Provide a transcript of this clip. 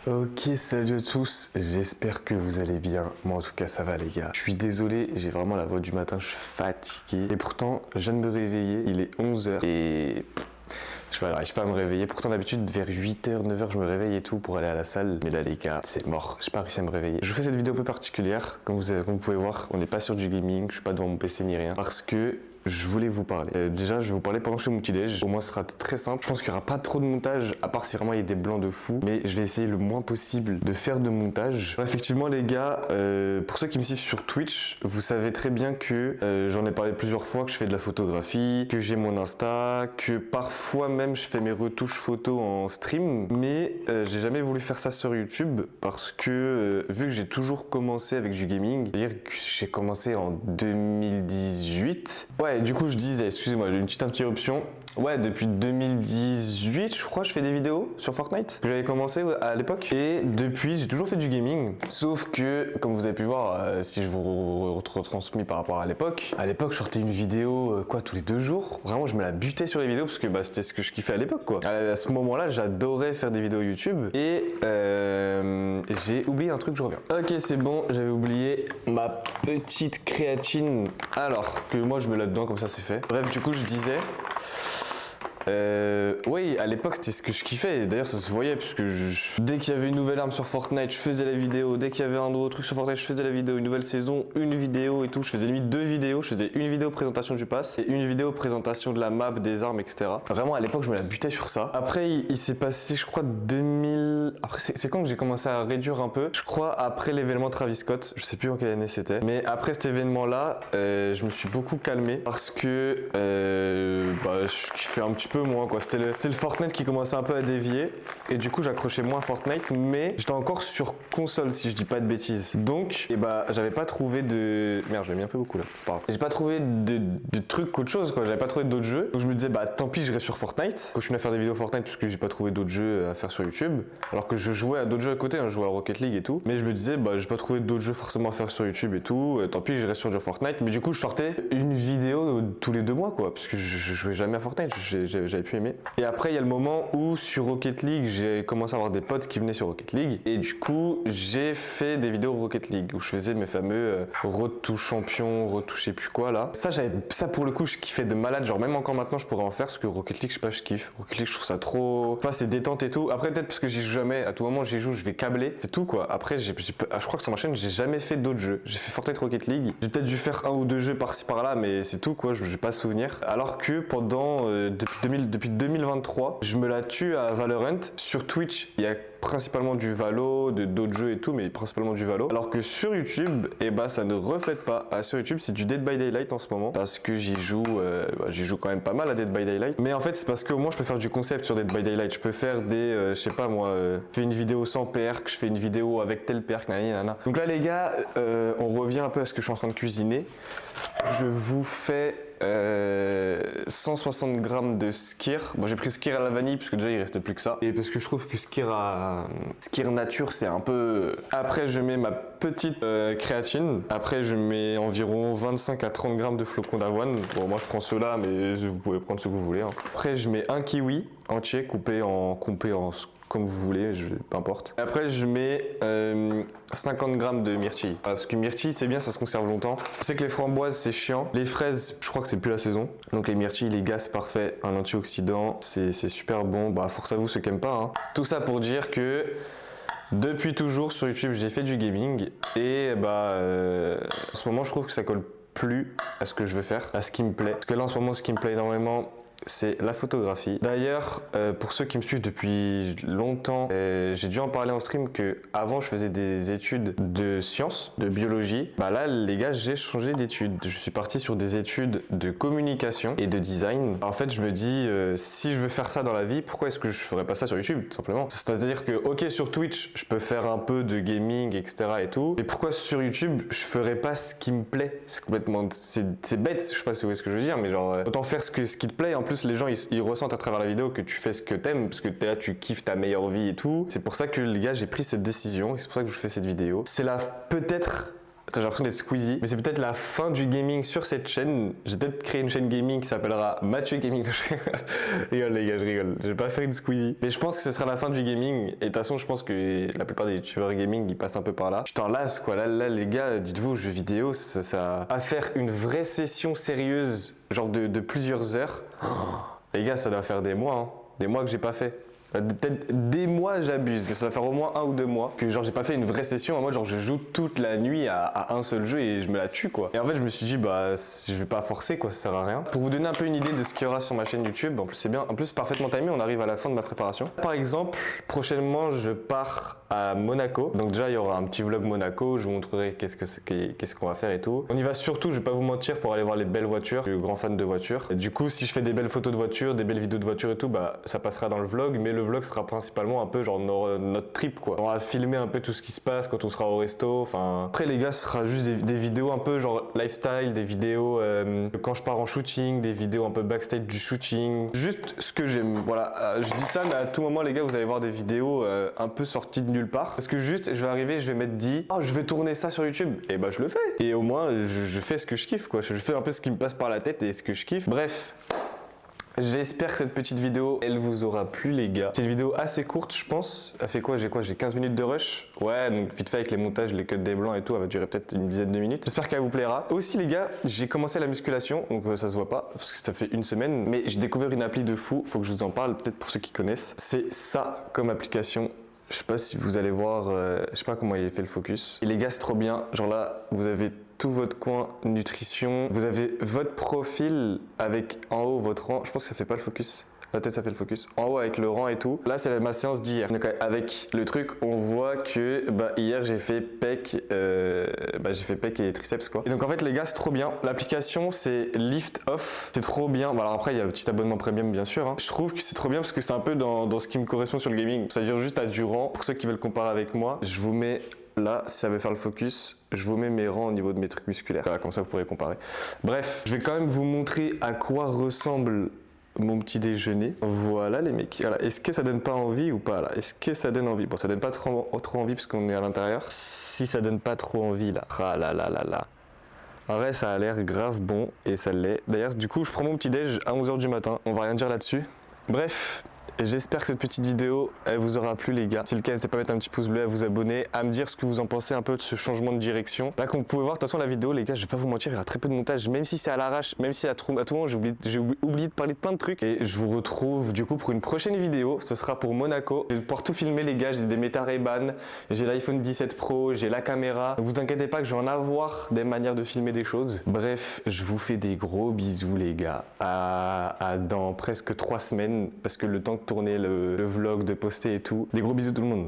Ok, salut à tous, j'espère que vous allez bien. Moi en tout cas ça va les gars. Je suis désolé, j'ai vraiment la voix du matin, je suis fatigué. Et pourtant, je viens de me réveiller, il est 11h et je n'arrive pas à me réveiller. Pourtant d'habitude vers 8h, 9h je me réveille et tout pour aller à la salle. Mais là les gars, c'est mort, j'ai pas réussi à me réveiller. Je vous fais cette vidéo un peu particulière, comme vous pouvez voir, on n'est pas sur du gaming, je suis pas devant mon PC ni rien. Parce que je voulais vous parler. Déjà, je vais vous parler pendant que je fais mon petit déj. Au moins, ce sera très simple. Je pense qu'il n'y aura pas trop de montage, à part si vraiment il y a des blancs de fou. Mais je vais essayer le moins possible de faire de montage. Effectivement, les gars, pour ceux qui me suivent sur Twitch, vous savez très bien que j'en ai parlé plusieurs fois, que je fais de la photographie, que j'ai mon Insta, que parfois même je fais mes retouches photos en stream. Mais j'ai jamais voulu faire ça sur YouTube parce que vu que j'ai toujours commencé avec du gaming, c'est-à-dire que j'ai commencé en 2018. Ouais, du coup, je disais, excusez-moi, j'ai une petite interruption. Ouais, depuis 2018, je crois, je fais des vidéos sur Fortnite. J'avais commencé à l'époque. Et depuis, j'ai toujours fait du gaming. Sauf que, comme vous avez pu voir, si je vous retransmis par rapport à l'époque, je sortais une vidéo, tous les 2 jours. Vraiment, je me la butais sur les vidéos parce que c'était ce que je kiffais à l'époque, quoi. À ce moment-là, j'adorais faire des vidéos YouTube. Et j'ai oublié un truc, je reviens. Ok, c'est bon, j'avais oublié ma petite créatine. Alors, que moi, je mets là-dedans, comme ça, c'est fait. Bref, du coup, je disais... oui, à l'époque c'était ce que je kiffais. D'ailleurs ça se voyait puisque dès qu'il y avait une nouvelle arme sur Fortnite, je faisais la vidéo. Dès qu'il y avait un nouveau truc sur Fortnite, je faisais la vidéo. Une nouvelle saison, une vidéo et tout. Je faisais limite 2 vidéos. Je faisais une vidéo présentation du pass et une vidéo présentation de la map, des armes, etc. Vraiment à l'époque je me la butais sur ça. Après il s'est passé, je crois 2000. Après c'est quand que j'ai commencé à réduire un peu. Je crois après l'événement Travis Scott. Je sais plus en quelle année c'était. Mais après cet événement là, je me suis beaucoup calmé parce que je kiffais un petit peu moins quoi. C'était le Fortnite qui commençait un peu à dévier et du coup j'accrochais moins Fortnite, mais j'étais encore sur console si je dis pas de bêtises. Donc j'avais pas trouvé de... Merde, je l'ai mis un peu beaucoup là, c'est pas grave. J'ai pas trouvé de trucs qu'autre chose quoi, j'avais pas trouvé d'autres jeux. Donc je me disais tant pis, je reste sur Fortnite. Je continue à faire des vidéos Fortnite puisque j'ai pas trouvé d'autres jeux à faire sur YouTube. Alors que je jouais à d'autres jeux à côté, je jouais à Rocket League et tout. Mais je me disais j'ai pas trouvé d'autres jeux forcément à faire sur YouTube et tout. Tant pis, je reste sur du Fortnite. Mais du coup je sortais une vidéo tous les 2 mois quoi, parce que je jouais jamais à Fortnite, j'avais pu aimer. Et après il y a le moment où sur Rocket League j'ai commencé à avoir des potes qui venaient sur Rocket League et du coup j'ai fait des vidéos Rocket League où je faisais mes fameux road to champion, road to je sais plus quoi là. Ça pour le coup je kiffais de malade, genre même encore maintenant je pourrais en faire parce que Rocket League je sais pas, je kiffe. Rocket League je trouve ça trop... c'est détente et tout. Après peut-être parce que j'y joue jamais, à tout moment j'y joue, je vais câbler, c'est tout quoi. Après je crois que sur ma chaîne j'ai jamais fait d'autres jeux. J'ai fait Fortnite, Rocket League, j'ai peut-être dû faire 1 ou 2 jeux par-ci par-là mais c'est tout quoi, j'ai pas souvenir. Alors que pendant depuis 2023, je me la tue à Valorant. Sur Twitch, il y a principalement du Valo, d'autres jeux et tout, mais principalement du Valo. Alors que sur YouTube, ça ne reflète pas. Sur YouTube, c'est du Dead by Daylight en ce moment, parce que j'y joue quand même pas mal à Dead by Daylight. Mais en fait, c'est parce que moi, je peux faire du concept sur Dead by Daylight. Je peux faire des, je sais pas moi, je fais une vidéo sans perk, je fais une vidéo avec tel perk, nanana. Donc là, les gars, on revient un peu à ce que je suis en train de cuisiner. Je vous fais 160 grammes de skyr. Bon, j'ai pris skyr à la vanille parce que déjà il restait plus que ça. Et parce que je trouve que skyr nature c'est un peu... Après je mets ma petite créatine. Après je mets environ 25 à 30 grammes de flocons d'avoine. Bon moi je prends ceux-là mais vous pouvez prendre ce que vous voulez. Après je mets un kiwi entier coupé en comme vous voulez, peu importe. Après, je mets 50 grammes de myrtille. Parce que myrtille, c'est bien, ça se conserve longtemps. Je sais que les framboises, c'est chiant. Les fraises, je crois que c'est plus la saison. Donc les myrtilles, les gars, c'est parfait. Un antioxydant, c'est super bon. Force à vous ceux qui n'aiment pas. Tout ça pour dire que depuis toujours sur YouTube, j'ai fait du gaming. Et en ce moment, je trouve que ça colle plus à ce que je veux faire, à ce qui me plaît. Parce que là, en ce moment, ce qui me plaît énormément, c'est la photographie. D'ailleurs, pour ceux qui me suivent depuis longtemps, j'ai dû en parler en stream que avant je faisais des études de sciences, de biologie. Là, les gars, j'ai changé d'études. Je suis parti sur des études de communication et de design. En fait, je me dis, si je veux faire ça dans la vie, pourquoi est-ce que je ferais pas ça sur YouTube, tout simplement? C'est-à-dire que, ok, sur Twitch, je peux faire un peu de gaming, etc. et tout. Et pourquoi sur YouTube, je ferais pas ce qui me plaît? C'est complètement, c'est bête. Je sais pas si vous voyez ce que je veux dire, mais genre, autant faire ce qui te plaît. En plus, les gens ils ressentent à travers la vidéo que tu fais ce que t'aimes parce que t'es là, tu kiffes ta meilleure vie et tout. C'est pour ça que les gars, j'ai pris cette décision et c'est pour ça que je fais cette vidéo. C'est là peut-être J'ai l'impression d'être Squeezie. Mais c'est peut-être la fin du gaming sur cette chaîne. J'ai peut-être créé une chaîne gaming qui s'appellera Mathieu Gaming. Je rigole les gars, je rigole. Je vais pas faire une Squeezie. Mais je pense que ce sera la fin du gaming. Et de toute façon, je pense que la plupart des youtubeurs gaming, ils passent un peu par là. Tu t'en lasses quoi. Là, les gars, dites-vous, jeux vidéo, ça à faire une vraie session sérieuse, genre de plusieurs heures. Oh, les gars, ça doit faire des mois, hein. Des mois que j'ai pas fait. Peut-être des mois j'abuse, mais ça va faire au moins 1 ou 2 mois que genre j'ai pas fait une vraie session en mode genre je joue toute la nuit à un seul jeu et je me la tue quoi. Et en fait je me suis dit bah je vais pas forcer quoi, ça sert à rien. Pour vous donner un peu une idée de ce qu'il y aura sur ma chaîne YouTube, en plus c'est bien, en plus parfaitement timé, on arrive à la fin de ma préparation. Par exemple, prochainement je pars à Monaco, donc déjà il y aura un petit vlog Monaco, je vous montrerai qu'est-ce qu'on va faire et tout. On y va surtout, je vais pas vous mentir, pour aller voir les belles voitures, je suis grand fan de voitures. Et du coup si je fais des belles photos de voitures, des belles vidéos de voitures et tout, bah ça passera dans le vlog, mais le vlog sera principalement un peu genre notre trip quoi. On va filmer un peu tout ce qui se passe quand on sera au resto, enfin... Après les gars, ce sera juste des vidéos un peu genre lifestyle, des vidéos quand je pars en shooting, des vidéos un peu backstage du shooting, juste ce que j'aime, voilà. Je dis ça, mais à tout moment les gars, vous allez voir des vidéos un peu sorties de nulle part, parce que juste, je vais arriver, je vais m'être dit, oh je vais tourner ça sur YouTube, et bah je le fais. Et au moins, je fais ce que je kiffe quoi, je fais un peu ce qui me passe par la tête et ce que je kiffe. Bref. J'espère que cette petite vidéo, elle vous aura plu les gars. C'est une vidéo assez courte je pense. Elle fait quoi? J'ai 15 minutes de rush. Ouais, donc vite fait avec les montages, les cuts des blancs et tout, elle va durer peut-être une dizaine de minutes. J'espère qu'elle vous plaira. Aussi les gars, j'ai commencé la musculation, donc ça se voit pas, parce que ça fait une semaine. Mais j'ai découvert une appli de fou, faut que je vous en parle, peut-être pour ceux qui connaissent. C'est ça comme application. Je sais pas si vous allez voir, je sais pas comment il fait le focus. Et les gars, c'est trop bien. Genre là, vous avez tout votre coin nutrition. Vous avez votre profil avec en haut votre rang. Je pense que ça fait pas le focus. La tête, ça fait le focus. En haut avec le rang et tout. Là, c'est ma séance d'hier. Donc avec le truc, on voit que hier j'ai fait pec, et triceps quoi. Et donc en fait les gars, c'est trop bien. L'application c'est Lift Off. C'est trop bien. Bon, alors après il y a un petit abonnement premium bien sûr. Hein. Je trouve que c'est trop bien parce que c'est un peu dans ce qui me correspond sur le gaming. C'est-à-dire juste à du rang. Pour ceux qui veulent comparer avec moi, je vous mets là, si ça veut faire le focus, je vous mets mes rangs au niveau de mes trucs musculaires. Voilà, comme ça vous pourrez comparer. Bref, je vais quand même vous montrer à quoi ressemble mon petit déjeuner. Voilà les mecs. Voilà. Est-ce que ça donne pas envie ou pas là? Est-ce que ça donne envie? Bon, ça donne pas trop envie parce qu'on est à l'intérieur. Si ça donne pas trop envie là. Ah là là là là. En vrai, ça a l'air grave bon et ça l'est. D'ailleurs, du coup, je prends mon petit déj à 11h du matin. On va rien dire là-dessus. Bref. J'espère que cette petite vidéo, elle vous aura plu les gars. Si c'est le cas, n'hésitez pas à mettre un petit pouce bleu, à vous abonner, à me dire ce que vous en pensez un peu de ce changement de direction. Là, comme vous pouvez voir, de toute façon, la vidéo, les gars, je vais pas vous mentir, il y aura très peu de montage, même si c'est à l'arrache, même si à tout moment, j'ai oublié de parler de plein de trucs. Et je vous retrouve du coup pour une prochaine vidéo. Ce sera pour Monaco. Je vais pouvoir tout filmer les gars, j'ai des Meta Ray-Ban, j'ai l'iPhone 17 Pro, j'ai la caméra. Ne vous inquiétez pas que je vais en avoir des manières de filmer des choses. Bref, je vous fais des gros bisous les gars. À dans presque 3 semaines, parce que le temps de tourner le vlog, de poster et tout. Des gros bisous tout le monde.